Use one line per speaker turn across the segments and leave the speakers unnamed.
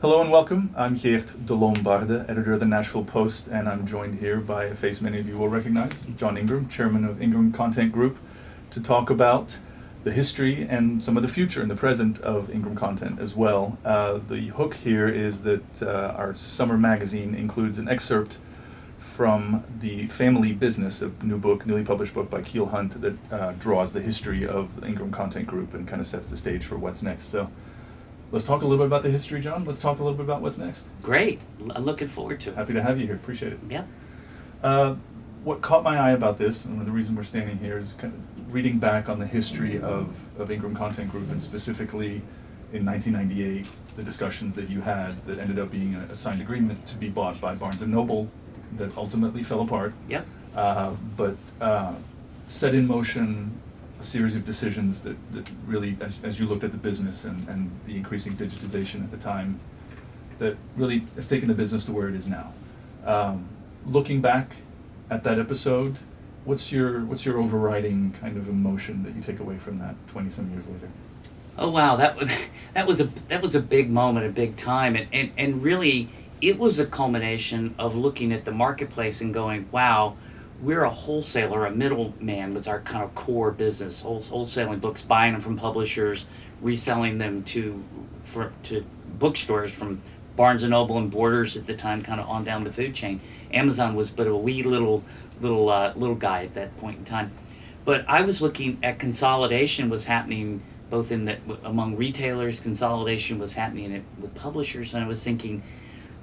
Hello and welcome. I'm Geert De Lombaerde, editor of the Nashville Post, and I'm joined here by a face many of you will recognize, John Ingram, chairman of Ingram Content Group, to talk about the history and some of the future and the present of Ingram Content as well. The hook here is that our summer magazine includes an excerpt from the Family Business, a newly published book by Keel Hunt that draws the history of the Ingram Content Group and kind of sets the stage for what's next. So let's talk a little bit about the history, John. Let's talk a little bit about what's next.
Great. I'm looking forward to it.
Happy to have you here. Appreciate it.
Yeah.
What caught my eye about this, and the reason we're standing here, is kind of reading back on the history of Ingram Content Group, and specifically in 1998, the discussions that you had that ended up being a signed agreement to be bought by Barnes & Noble that ultimately fell apart.
Yep.
But set in motion a series of decisions that really, as you looked at the business and the increasing digitization at the time, that really has taken the business to where it is now. Looking back at that episode, what's your overriding kind of emotion that you take away from that 20-some years later?
Oh wow, that was a big moment, a big time, and really it was a culmination of looking at the marketplace and going, wow, we're a wholesaler, a middleman was our kind of core business, wholesaling books, buying them from publishers, reselling them to bookstores from Barnes & Noble and Borders at the time, kind of on down the food chain. Amazon was but a wee little guy at that point in time. But I was looking at consolidation was happening both among retailers, consolidation was happening with publishers, and I was thinking,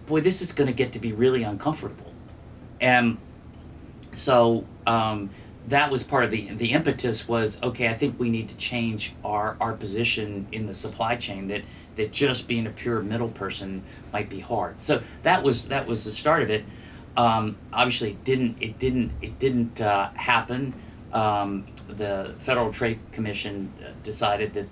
boy, this is going to get to be really uncomfortable. And so that was part of the impetus was, okay, I think we need to change our position in the supply chain, that just being a pure middle person might be hard. So that was the start of it. Obviously it didn't happen. The Federal Trade Commission decided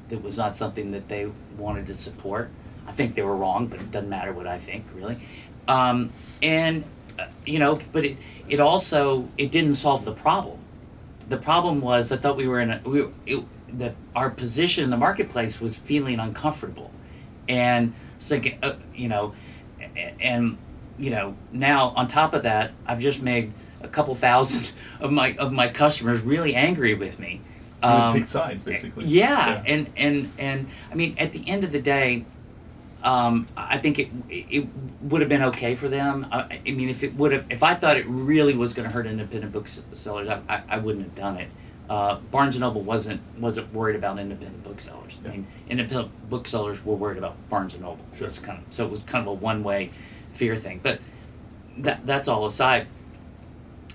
that was not something that they wanted to support. I think they were wrong, but it doesn't matter what I think, really. But it also didn't solve the problem. The problem was I thought we were that our position in the marketplace was feeling uncomfortable, and thinking, now on top of that, I've just made a couple thousand of my customers really angry with me.
Pick sides, basically.
Yeah. And I mean, at the end of the day, I think it would have been okay for them. I mean, if I thought it really was going to hurt independent booksellers, I wouldn't have done it. Barnes & Noble wasn't worried about independent booksellers.
Yeah.
I mean, independent booksellers were worried about Barnes & Noble.
Sure.
So it was kind of a one-way fear thing. But that's all aside.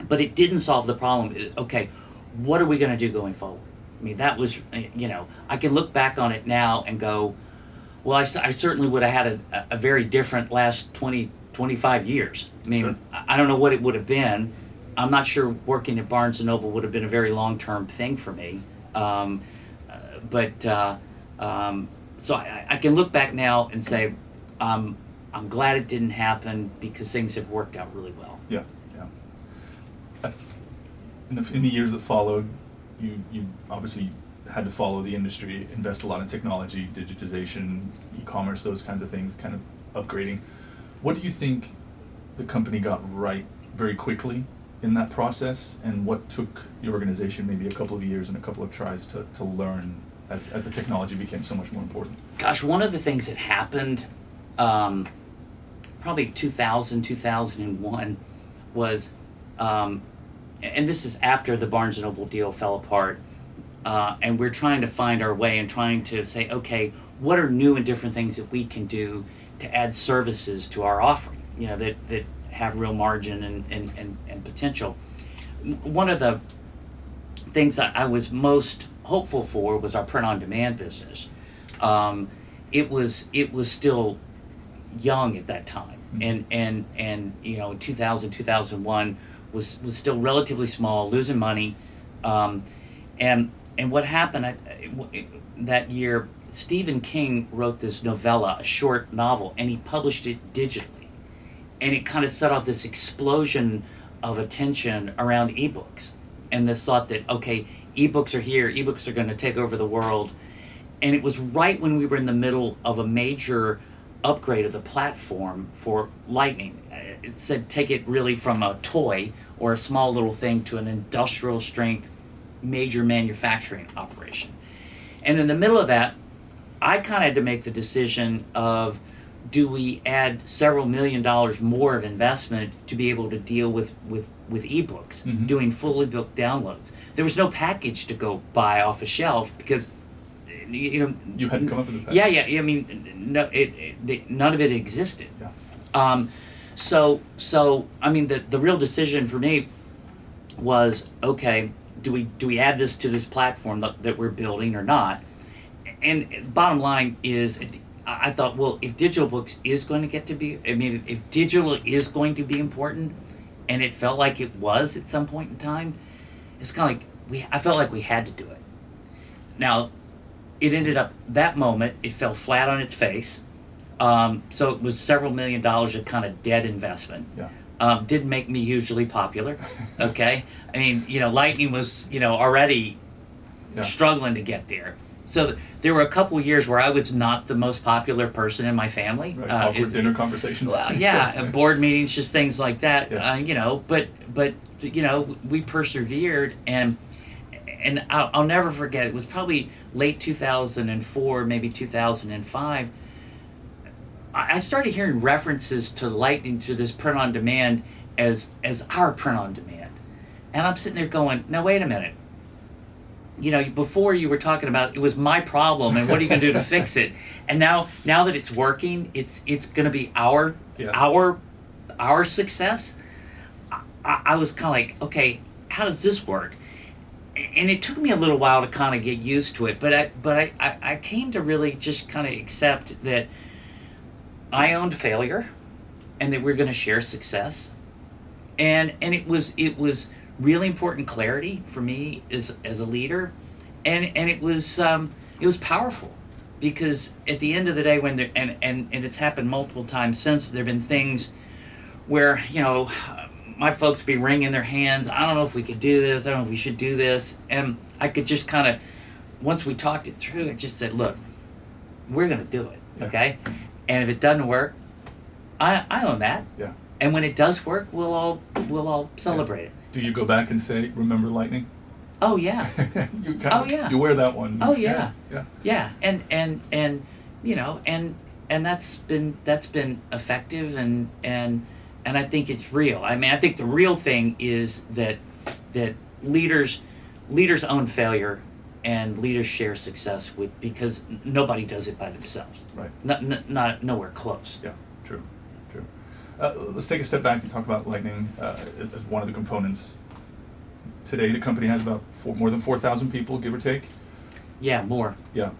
But it didn't solve the problem. Okay, what are we going to do going forward? I mean, that was, I can look back on it now and go, well, I certainly would have had a very different last 25 years. I mean,
Sure.
I don't know what it would have been. I'm not sure working at Barnes & Noble would have been a very long-term thing for me. So I can look back now and say, I'm glad it didn't happen because things have worked out really well.
Yeah. In the years that followed, you obviously had to follow the industry, invest a lot in technology, digitization, e-commerce, those kinds of things, kind of upgrading. What do you think the company got right very quickly in that process, and what took the organization maybe a couple of years and a couple of tries to learn as the technology became so much more important?
Gosh, one of the things that happened probably 2001 was, and this is after the Barnes & Noble deal fell apart, and we're trying to find our way and trying to say, okay, what are new and different things that we can do to add services to our offering, that have real margin and potential. One of the things I was most hopeful for was our print-on-demand business. It was still young at that time, and in 2001 was still relatively small, losing money, and what happened that year, Stephen King wrote this novella, a short novel, and he published it digitally. And it kind of set off this explosion of attention around ebooks. And this thought that, okay, ebooks are here, ebooks are going to take over the world. And it was right when we were in the middle of a major upgrade of the platform for Lightning. It said take it really from a toy or a small little thing to an industrial strength major manufacturing operation. And in the middle of that, I kind of had to make the decision of, do we add several $1 million more of investment to be able to deal with ebooks,
Mm-hmm.
doing fully booked downloads? There was no package to go buy off a shelf because, you know,
You had to come up with a package.
yeah. I mean, no, none of it existed.
Yeah.
So I mean, the real decision for me was, okay, do we add this to this platform that we're building or not? And bottom line is, I thought, well, if digital books is going to get to be, I mean, if digital is going to be important, and it felt like it was at some point in time, it's kind of like I felt like we had to do it. Now, it ended up, that moment, it fell flat on its face. So it was several $1 million of kind of dead investment.
Yeah.
Didn't make me hugely popular. Okay, I mean, Lightning was, already struggling to get there. So there were a couple of years where I was not the most popular person in my family.
Right. Awkward dinner conversations.
Well, yeah, board meetings, just things like that.
Yeah.
But we persevered, and I'll never forget. It was probably late 2004, maybe 2005. I started hearing references to Lightning, to this print on demand, as our print on demand, and I'm sitting there going, "No, wait a minute. Before you were talking about it was my problem and what are you going to do to fix it, and now that it's working, it's going to be our success." I was kind of like, okay, how does this work? And it took me a little while to kind of get used to it, but I came to really just kind of accept that I owned failure, and that we're going to share success, and it was really important clarity for me as a leader, and it was powerful, because at the end of the day, when there and it's happened multiple times since, there have been things where my folks be wringing their hands. I don't know if we could do this. I don't know if we should do this, and I could just kind of, once we talked it through, it just said, look, we're going to do it, okay? And if it doesn't work, I own that.
Yeah.
And when it does work, we'll all celebrate it.
Do you go back and say, "Remember Lightning"?
Oh yeah.
You wear that one.
Oh yeah.
Yeah.
And that's been effective, and I think it's real. I mean, I think the real thing is that leaders own failure, and leaders share success because nobody does it by themselves.
Right.
Not nowhere close.
Yeah. True. Let's take a step back and talk about Lightning as one of the components. Today, the company has about more than 4,000 people, give or take.
Yeah, more.
Yeah.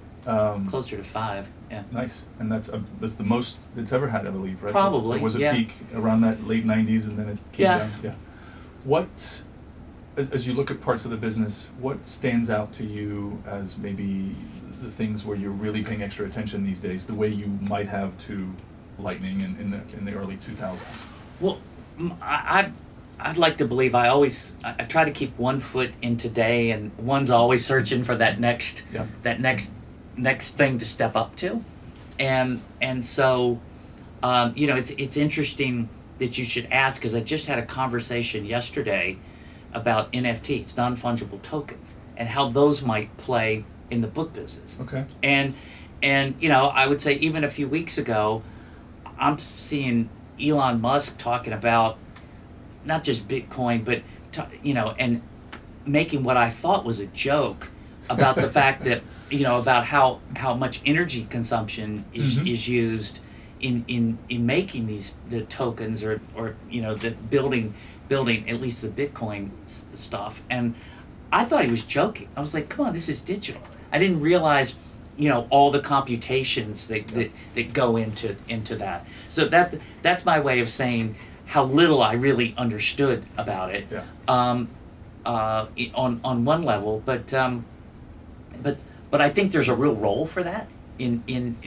Closer to 5. Yeah.
Nice, and that's the most it's ever had, I believe, right?
Probably.
There was a
yeah.
peak around that late '90s, and then it came
Yeah.
down. Yeah. What, as you look at parts of the business, what stands out to you as maybe the things where you're really paying extra attention these days, the way you might have to Lightning in the early 2000s?
Well, I'd like to believe I try to keep one foot in today, and one's always searching for that next thing to step up to, and so it's interesting that you should ask, because I just had a conversation yesterday about NFTs, non-fungible tokens, and how those might play in the book business.
Okay.
And I would say even a few weeks ago, I'm seeing Elon Musk talking about not just Bitcoin, but and making what I thought was a joke about the fact that about how much energy consumption is used in making the tokens or the building at least the Bitcoin stuff. And I thought he was joking. I was like, come on, this is digital. I didn't realize all the computations that go into that. So that's my way of saying how little I really understood about it.
Yeah.
On one level, but I think there's a real role for that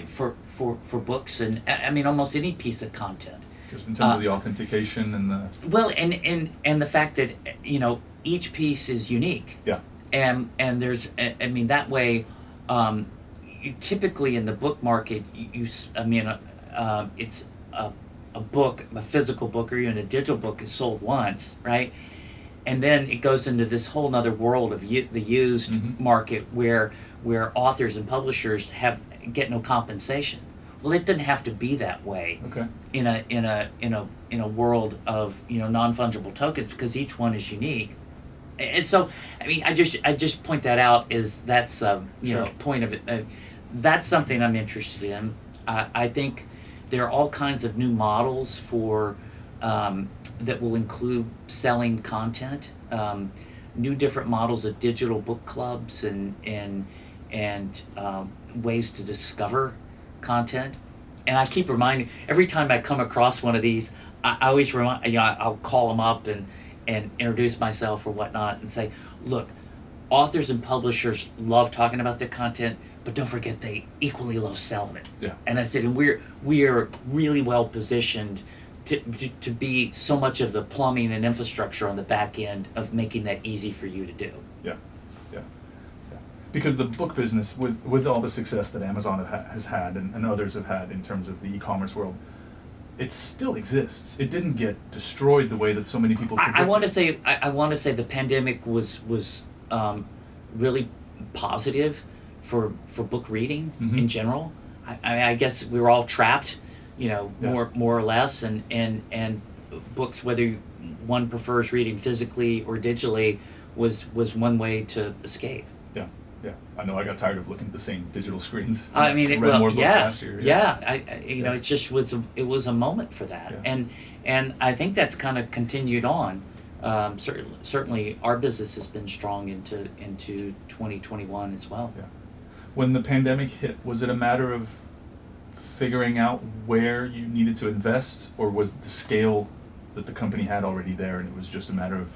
for books, and I mean almost any piece of content.
Just in terms of the authentication and the...
Well, and the fact that each piece is unique.
Yeah.
And there's, I mean, that way, typically in the book market, it's a book, a physical book, or even a digital book is sold once, right? And then it goes into this whole other world of the used market where authors and publishers get no compensation. Well, it doesn't have to be that way.
Okay.
In a world of non-fungible tokens, because each one is unique. And so, I mean, I just point that out is that's point of it. That's something I'm interested in. I think there are all kinds of new models for that will include selling content, new different models of digital book clubs and ways to discover content. And I keep reminding, every time I come across one of these, I always remind, I'll call them up and introduce myself or whatnot and say, look, authors and publishers love talking about their content, but don't forget they equally love selling it.
Yeah.
And I said, and we are really well positioned to be so much of the plumbing and infrastructure on the back end of making that easy for you to do.
Yeah. Because the book business, with all the success that Amazon has had and others have had in terms of the e-commerce world, it still exists. It didn't get destroyed the way that so many people predicted.
I want to say the pandemic was really positive for book reading in general. I guess we were all trapped, more or less, and books, whether one prefers reading physically or digitally, was one way to escape.
Yeah, I know. I got tired of looking at the same digital screens.
I mean,
more books last year.
It just was a moment for that, and I think that's kind of continued on. Certainly, our business has been strong into 2021 as well.
Yeah. When the pandemic hit, was it a matter of figuring out where you needed to invest, or was the scale that the company had already there, and it was just a matter of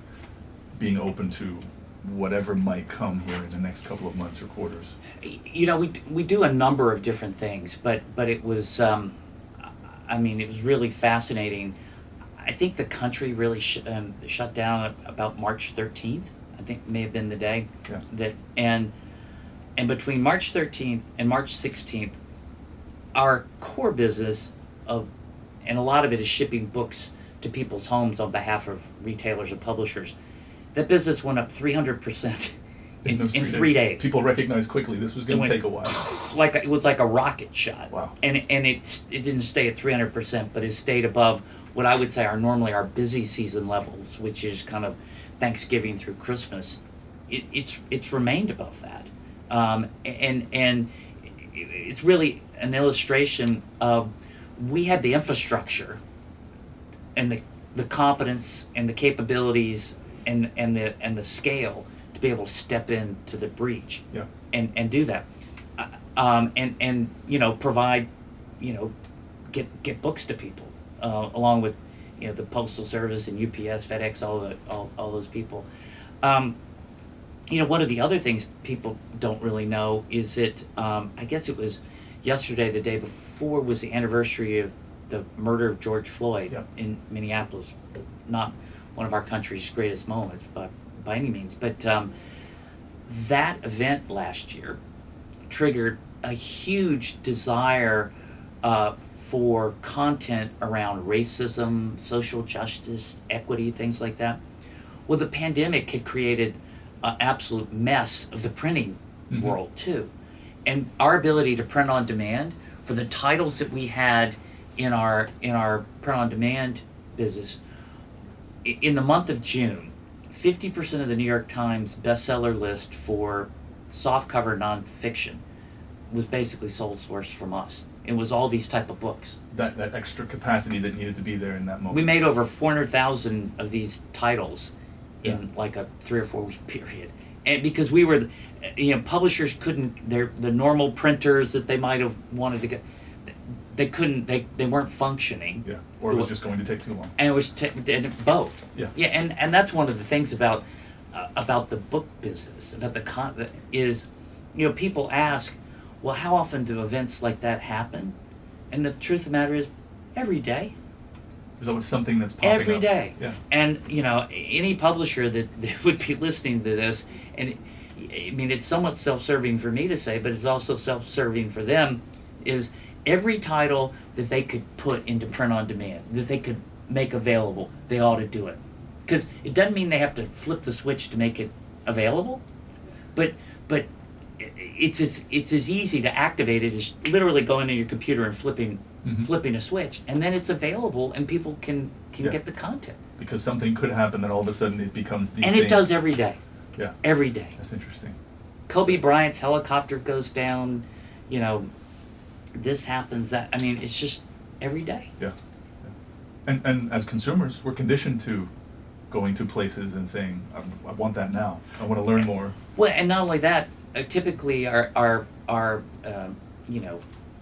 being open to whatever might come here in the next couple of months or quarters?
We do a number of different things, but it was, it was really fascinating. I think the country really shut down about March 13th. I think may have been the day that, and between March 13th and March 16th, our core business and a lot of it is shipping books to people's homes on behalf of retailers and publishers. That business went up 300% in 3 days.
People recognized quickly this was going to take a while.
It was like a rocket shot.
Wow.
And it didn't stay at 300%, but it stayed above what I would say are normally our busy season levels, which is kind of Thanksgiving through Christmas. It's remained above that, and it's really an illustration of we had the infrastructure and the competence and the capabilities and the scale to be able to step into the breach and do that, and provide, get books to people, along with the Postal Service and UPS, FedEx, all those people. One of the other things people don't really know is that I guess it was yesterday, the day before, was the anniversary of the murder of George Floyd in Minneapolis. Not one of our country's greatest moments, by any means. But that event last year triggered a huge desire for content around racism, social justice, equity, things like that. Well, the pandemic had created an absolute mess of the printing world too. And our ability to print on demand for the titles that we had in our print on demand business, in the month of June, 50% of the New York Times bestseller list for softcover nonfiction was basically sole source from us. It was all these type of books.
That extra capacity that needed to be there in that moment.
We made over 400,000 of these titles in like a 3 or 4 week period. And because we were, publishers couldn't, the normal printers that they might have wanted to get, they couldn't, they weren't functioning.
Yeah, or it was just going to take too long.
And it was both.
Yeah.
Yeah, and that's one of the things about the book business, about is, people ask, well, how often do events like that happen? And the truth of the matter is, every day.
There's always something that's popping
every
up.
day.
Yeah.
And, any publisher that would be listening to this, and it's somewhat self-serving for me to say, but it's also self-serving for them, is every title that they could put into print on demand, that they could make available, they ought to do it. Because it doesn't mean they have to flip the switch to make it available, but it's as easy to activate it as literally going to your computer and flipping a switch, and then it's available and people can get the content.
Because something could happen that all of a sudden it becomes the
And
thing.
it does every day.
Yeah.
Every day.
That's interesting.
Kobe Bryant's helicopter goes down, this happens, that, I mean, it's just every day.
Yeah. And as consumers, we're conditioned to going to places and saying, I want that now. I want to learn more.
Well, and not only that, typically our the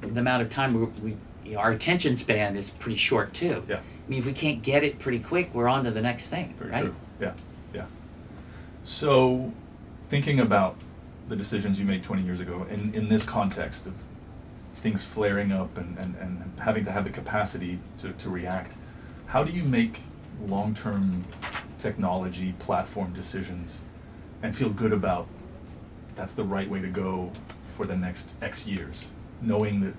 amount of time our attention span is pretty short too.
Yeah.
I mean, if we can't get it pretty quick, we're on to the next thing,
Very
right?
true. Yeah. Yeah. So, thinking about the decisions you made 20 years ago in this context of things flaring up and having to have the capacity to react, how do you make long-term technology platform decisions and feel good about that's the right way to go for the next X years, knowing that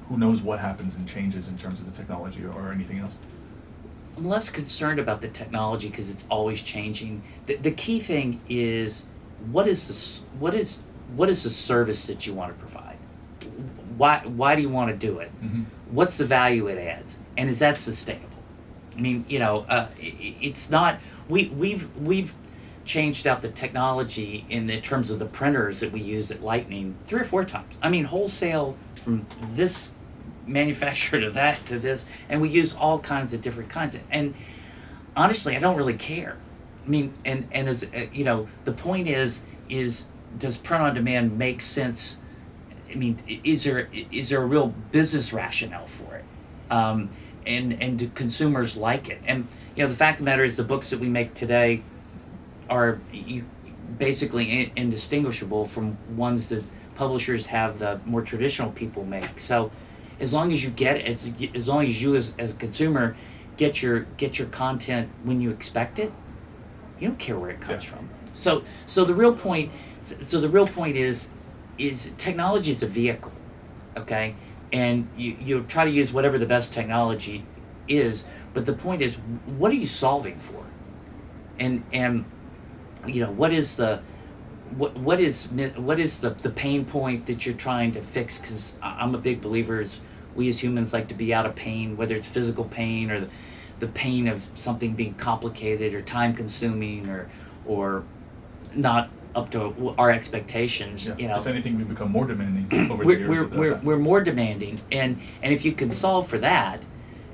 who knows what happens and changes in terms of the technology or anything else?
I'm less concerned about the technology because it's always changing. The key thing is what is the service that you want to provide? Why do you want to do it?
Mm-hmm.
What's the value it adds, and is that sustainable? I mean, it's not. We've changed out the technology in terms of the printers that we use at Lightning 3 or 4 times. I mean, wholesale from this manufacturer to that to this, and we use all kinds of different kinds. And honestly, I don't really care. I mean, and as the point is does print on demand make sense? I mean, is there a real business rationale for it? And do consumers like it? And the fact of the matter is, the books that we make today are basically indistinguishable from ones that publishers have the more traditional people make. So, as long as you get it, as long as you as a consumer get your content when you expect it, you don't care where it comes from. So the real point is technology is a vehicle, okay? And you try to use whatever the best technology is, but the point is, what are you solving for? And what is the pain point that you're trying to fix? Because I'm a big believer is we as humans like to be out of pain, whether it's physical pain or the pain of something being complicated or time consuming or not up to our expectations.
Yeah. If anything, we become more demanding over the years.
We're more demanding, and if you can solve for that,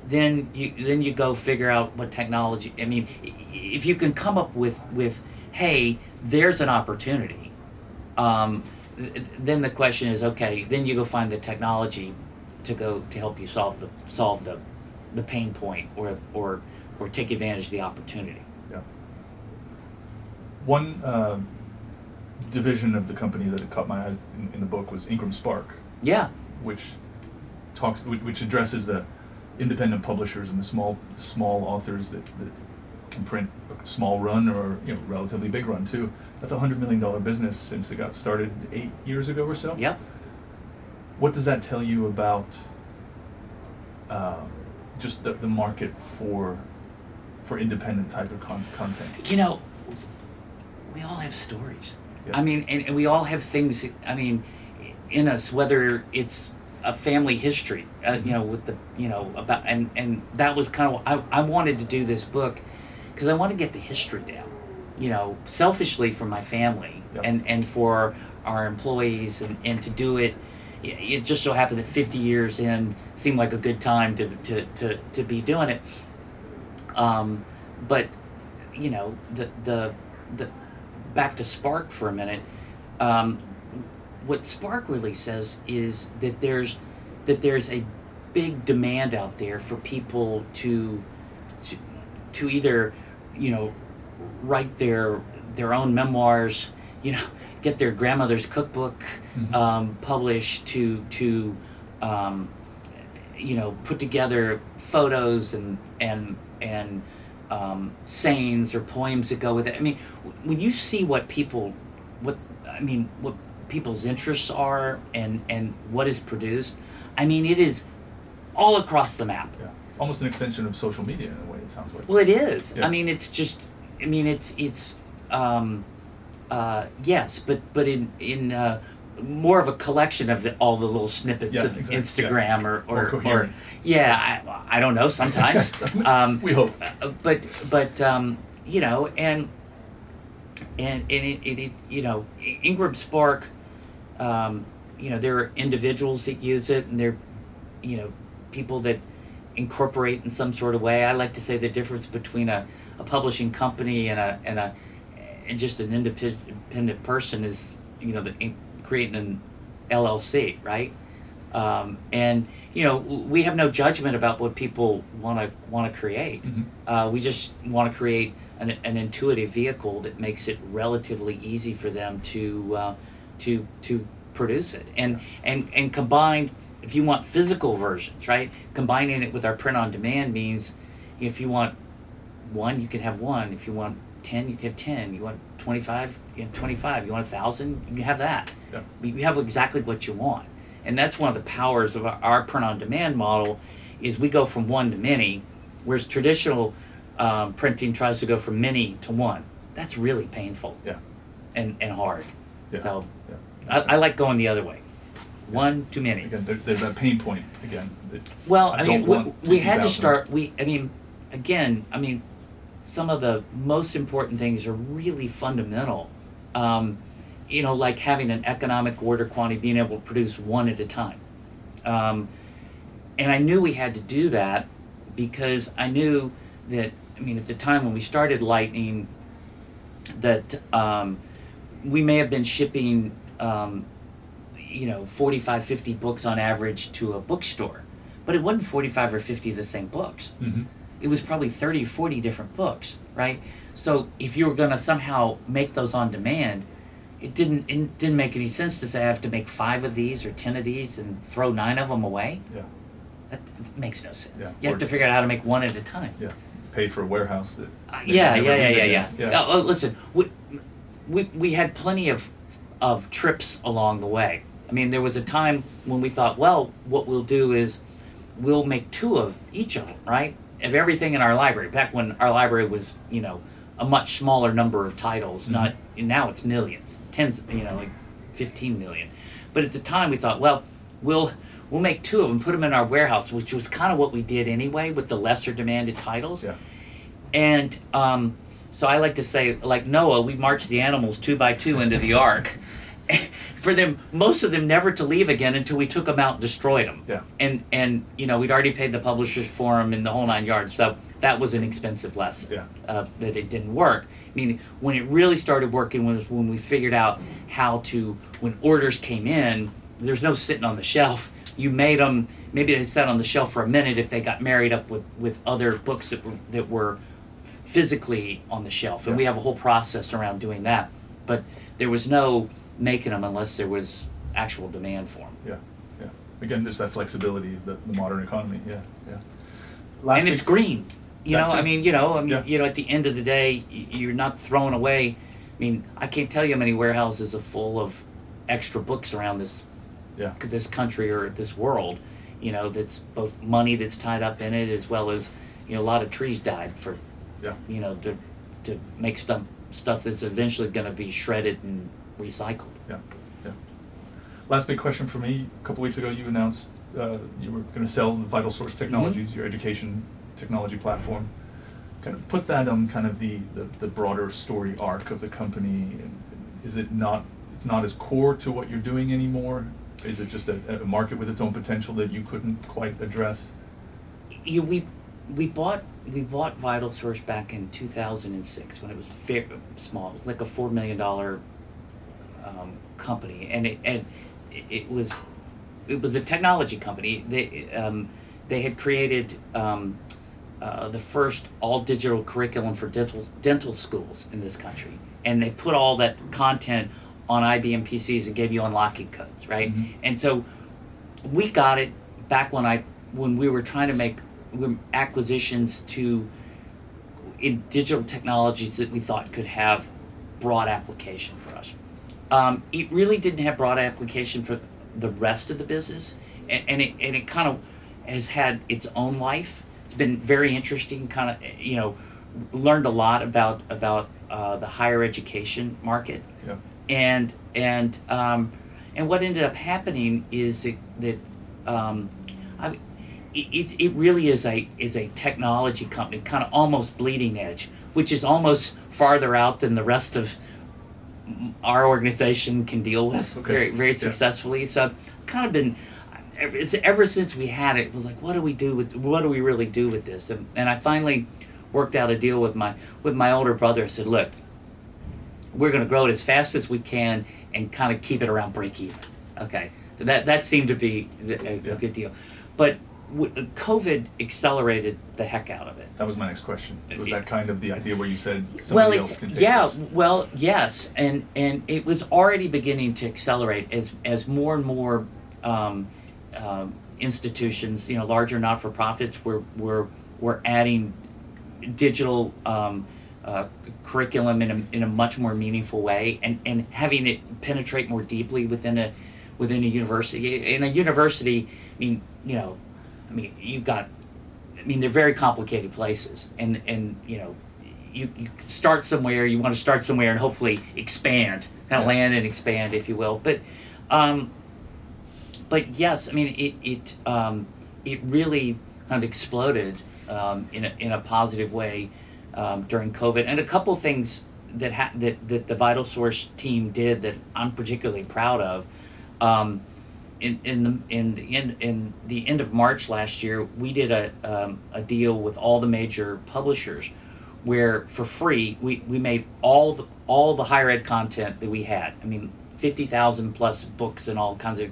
then you go figure out what technology. I mean, if you can come up with hey, there's an opportunity, then the question is, okay, then you go find the technology to help you solve the pain point or take advantage of the opportunity.
Yeah. One division of the company that caught my eye in the book was Ingram Spark.
Yeah.
Which addresses the independent publishers and the small authors that can print a small run or relatively big run too. That's $100 million business since it got started 8 years ago or so.
Yep.
What does that tell you about just the market for independent type of content?
We all have stories.
Yeah.
I mean, and we all have things, I mean, in us, whether it's a family history, with the, about, and that was kind of, I wanted to do this book because I want to get the history down, selfishly for my family.
Yep.
and for our employees and to do it. It just so happened that 50 years in seemed like a good time to be doing it. But the back to Spark for a minute. What Spark really says is that there's a big demand out there for people to either write their own memoirs, get their grandmother's cookbook published, to put together photos and sayings or poems that go with it. I mean, when you see what people's interests are and what is produced. I mean, it is all across the map.
Yeah. Almost an extension of social media in a way, it sounds like.
Well, it is.
Yeah.
I mean, it's just. I mean, it's yes, but in more of a collection of all the little snippets
Yeah,
of
exactly.
Instagram
More
or
coherent.
I don't know sometimes.
We hope.
But you know, and it you know, Ingram Spark, you know, there are individuals that use it, and they're, you know, people that incorporate in some sort of way. I like to say the difference between a publishing company and just an independent person is, you know, creating an LLC, right? And you know, we have no judgment about what people want to create.
Mm-hmm.
We just want to create an intuitive vehicle that makes it relatively easy for them to produce it, and combined. If you want physical versions, right? Combining it with our print on demand means, if you want one, you can have one. If you want 10, you can have 10. You want 25, you have 25. You want 1,000, you have that.
Yeah.
You have exactly what you want. And that's one of the powers of our print on demand model, is we go from one to many, whereas traditional printing tries to go from many to one. That's really painful.
Yeah.
And hard.
Yeah.
So
Yeah.
I like going the other way. One too many.
Again, there's that pain point again.
Well,
I
I mean,
don't want
we had to
50,000.
start. I mean, some of the most important things are really fundamental. You know, like having an economic order quantity, being able to produce one at a time. And I knew we had to do that because I knew that, I mean, at the time when we started Lightning, that we may have been shipping, you know, 45, 50 books on average to a bookstore. But it wasn't 45 or 50 of the same books.
Mm-hmm.
It was probably 30, 40 different books, right? So if you were going to somehow make those on demand, it didn't make any sense to say I have to make 5 of these or 10 of these and throw 9 of them away.
Yeah.
That makes no sense.
Yeah.
You have to figure out how to make one at a time.
Yeah. Pay for a warehouse that.
Yeah. Oh, listen, we had plenty of trips along the way. I mean, there was a time when we thought, well, what we'll do is we'll make 2 of each of them, right? Of everything in our library. Back when our library was, you know, a much smaller number of titles.
Mm-hmm.
Not now it's millions, tens, you know, like 15 million. But at the time we thought, well, we'll make 2 of them, put them in our warehouse, which was kind of what we did anyway with the lesser demanded titles.
Yeah.
And so I like to say, like Noah, we marched the animals 2 by 2 into the ark. For them, most of them never to leave again until we took them out and destroyed them.
Yeah.
And you know, we'd already paid the publishers for them in the whole 9 yards. So that was an expensive lesson.
Yeah.
That it didn't work. I mean, when it really started working was when we figured out how to, when orders came in, there's no sitting on the shelf. You made them, maybe they sat on the shelf for a minute if they got married up with other books that were physically on the shelf. And
Yeah.
we have a whole process around doing that. But there was no making them unless there was actual demand for them.
Yeah. Yeah. Again, just that flexibility of the modern economy. Yeah. Yeah.
And it's green. You know,
That's it.
I mean, you know,
Yeah.
you know, at the end of the day, you're not throwing away. I mean, I can't tell you how many warehouses are full of extra books around this country or this world. You know, that's both money that's tied up in it, as well as, you know, a lot of trees died for, you know, to make stuff that's eventually going to be shredded and recycled.
Yeah. Yeah. Last big question for me. A couple weeks ago, you announced you were going to sell the VitalSource Technologies, your education technology platform. Kind of put that on kind of the broader story arc of the company. And is it not? It's not as core to what you're doing anymore. Is it just a market with its own potential that you couldn't quite address?
We bought VitalSource back in 2006 when it was very small, like a $4 million company, and it was a technology company. They had created the first all digital curriculum for dental schools in this country, and they put all that content on IBM PCs and gave you unlocking codes, right?
Mm-hmm.
And so we got it back when we were trying to make acquisitions in digital technologies that we thought could have broad application for us. it really didn't have broad application for the rest of the business, and it kind of has had its own life. It's been very interesting, kind of, learned a lot about the higher education market,
Yeah.
And what ended up happening is that I, it really is a technology company, kind of almost bleeding edge, which is almost farther out than the rest of our organization can deal with
Okay.
very very
Yeah.
successfully. So I've kind of been ever since we had it was like, what do we really do with this? And I finally worked out a deal with my older brother. I said, look, we're going to grow it as fast as we can and kind of keep it around break even. Okay, that seemed to be a good deal, but COVID accelerated the heck out of it.
That was my next question. Was that kind of the idea where you said
Well,
somebody else can take
yeah,
this?
well, yes, and it was already beginning to accelerate as more and more institutions, larger not-for-profits, were adding digital curriculum in a much more meaningful way, and having it penetrate more deeply within a university. In a university, you've got, they're very complicated places, and you start somewhere, you want to start somewhere and hopefully expand, kind of land and expand, if you will. But yes, it really kind of exploded in a positive way during COVID, and a couple things that the VitalSource team did that I'm particularly proud of. In the end of March last year, we did a deal with all the major publishers, where for free we made all the higher ed content that we had. 50,000 plus books and all kinds of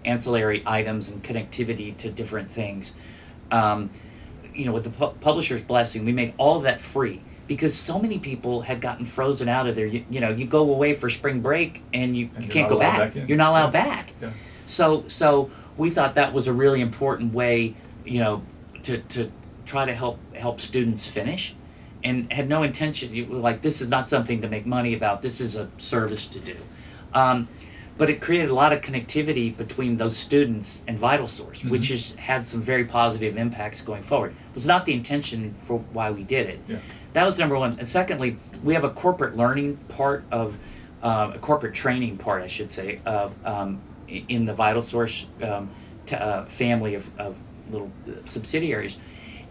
ancillary items and connectivity to different things. With the publisher's blessing, we made all of that free, because so many people had gotten frozen out of there. You go away for spring break and you can't go back. You're not allowed back.
Yeah.
So we thought that was a really important way, to try to help students finish, and had no intention. You were like, this is not something to make money about. This is a service to do. But it created a lot of connectivity between those students and VitalSource, which has had some very positive impacts going forward. It was not the intention for why we did it.
Yeah.
That was number one. And secondly, we have a corporate learning part of, a corporate training part, I should say, in the VitalSource family of little subsidiaries.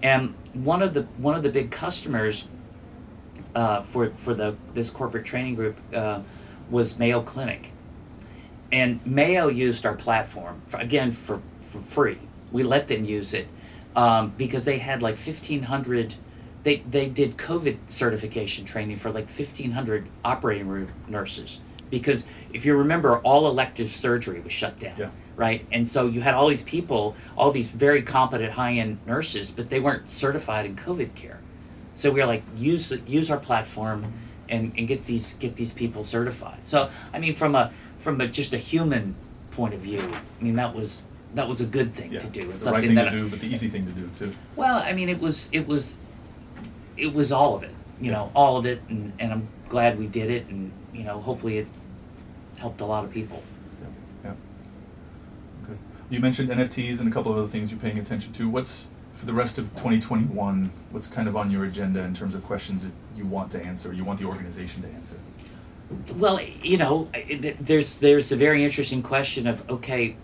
And one of the big customers for this corporate training group was Mayo Clinic. And Mayo used our platform, for free. We let them use it because they had like 1,500, they did COVID certification training for like 1,500 operating room nurses. Because if you remember, all elective surgery was shut down,
Yeah.
right? And so you had all these people, all these very competent high-end nurses, but they weren't certified in COVID care. So we were like, use our platform and get these people certified. So from just a human point of view, that was a good thing to do.
It's the right thing to do, but the easy thing to do too.
Well, it was all of it, all of it, and I'm glad we did it, and hopefully it helped a lot of people.
Yeah. Good. You mentioned NFTs and a couple of other things you're paying attention to. What's for the rest of 2021? What's kind of on your agenda in terms of questions that you want to answer, you want the organization to answer?
Well, there's a very interesting question of, okay,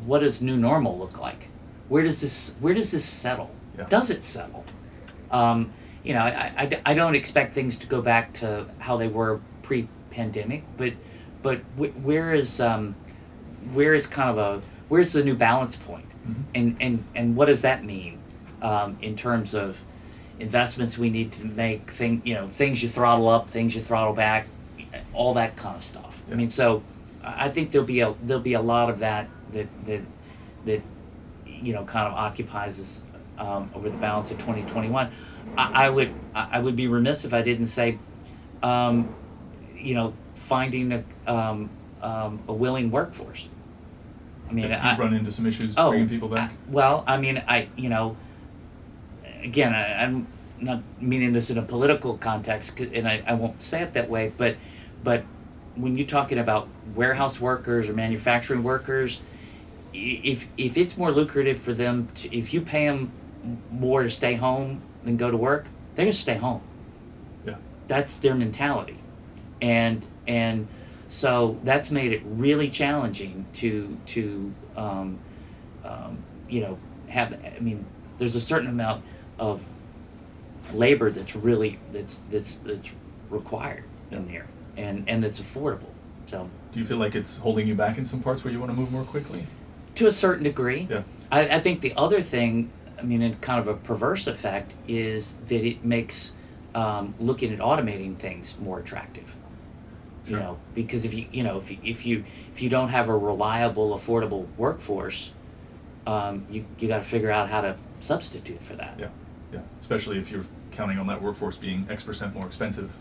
what does new normal look like? Where does this settle?
Yeah.
Does it settle? I don't expect things to go back to how they were pre-pandemic, but where's the new balance point?
Mm-hmm.
And what does that mean in terms of investments we need to make, things you throttle up, things you throttle back, all that kind of stuff.
Yeah.
So I think there'll be a lot of that kind of occupies us over the balance of 2021. I would be remiss if I didn't say, finding a willing workforce.
You've run into some issues
Oh,
bringing people back?
Again, I'm not meaning this in a political context, and I won't say it that way, but but when you're talking about warehouse workers or manufacturing workers, if it's more lucrative for them if you pay them more to stay home than go to work, they're gonna stay home.
Yeah.
That's their mentality, and so that's made it really challenging to you know, have. I mean, there's a certain amount of labor that's really that's required in there, and that's affordable. So
Do you feel like it's holding you back in some parts where you want to move more quickly?
to a certain degree,
Yeah.
I think the other thing, I mean, in kind of a perverse effect, is that it makes looking at automating things more attractive. You
Sure.
know, because if you don't have a reliable, affordable workforce, you got to figure out how to substitute for that.
Yeah. Yeah. Especially if you're counting on that workforce being X% more expensive,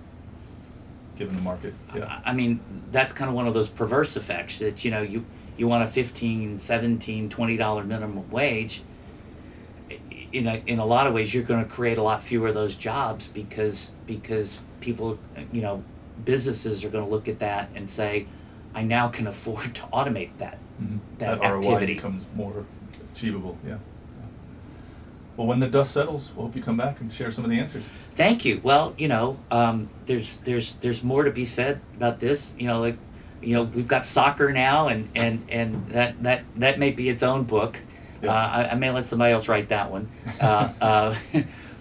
given the market. Yeah.
I mean, that's kind of one of those perverse effects that, you know, you want a $15, $17, $20 minimum wage. In a lot of ways, you're going to create a lot fewer of those jobs because people, you know, businesses are going to look at that and say, I now can afford to automate that
Mm-hmm.
that
ROI
activity.
becomes more achievable. Yeah. Well, when the dust settles, we'll hope you come back and share some of the answers.
Thank you. Well, you know, there's more to be said about this. You know, like, you know, we've got soccer now, and that may be its own book.
Yeah.
I may let somebody else write that one.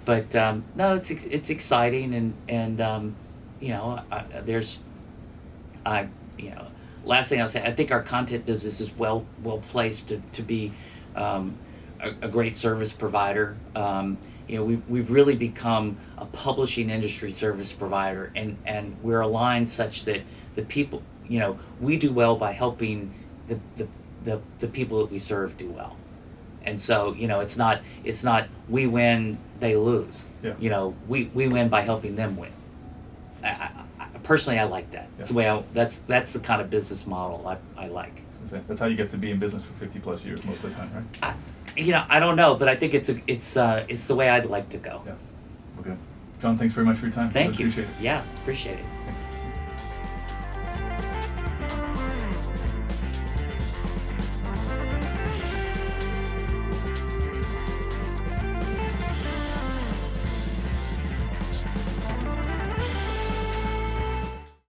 But no, it's exciting, and you know, you know, last thing I'll say, I think our content business is well placed to be a great service provider. You know, we've really become a publishing industry service provider, and we're aligned such that the people, you know, we do well by helping the people that we serve do well. And so, you know, it's not we win, they lose.
Yeah.
You know, we win by helping them win. I personally, I like that. It's the way that's the kind of business model I like.
That's how you get to be in business for 50 plus years most of the time, right?
You know, I don't know, but I think it's the way I'd like to go.
Yeah. Okay. John, thanks very much for your time.
Thank you.
Appreciate it.
Yeah, appreciate it.
Thanks.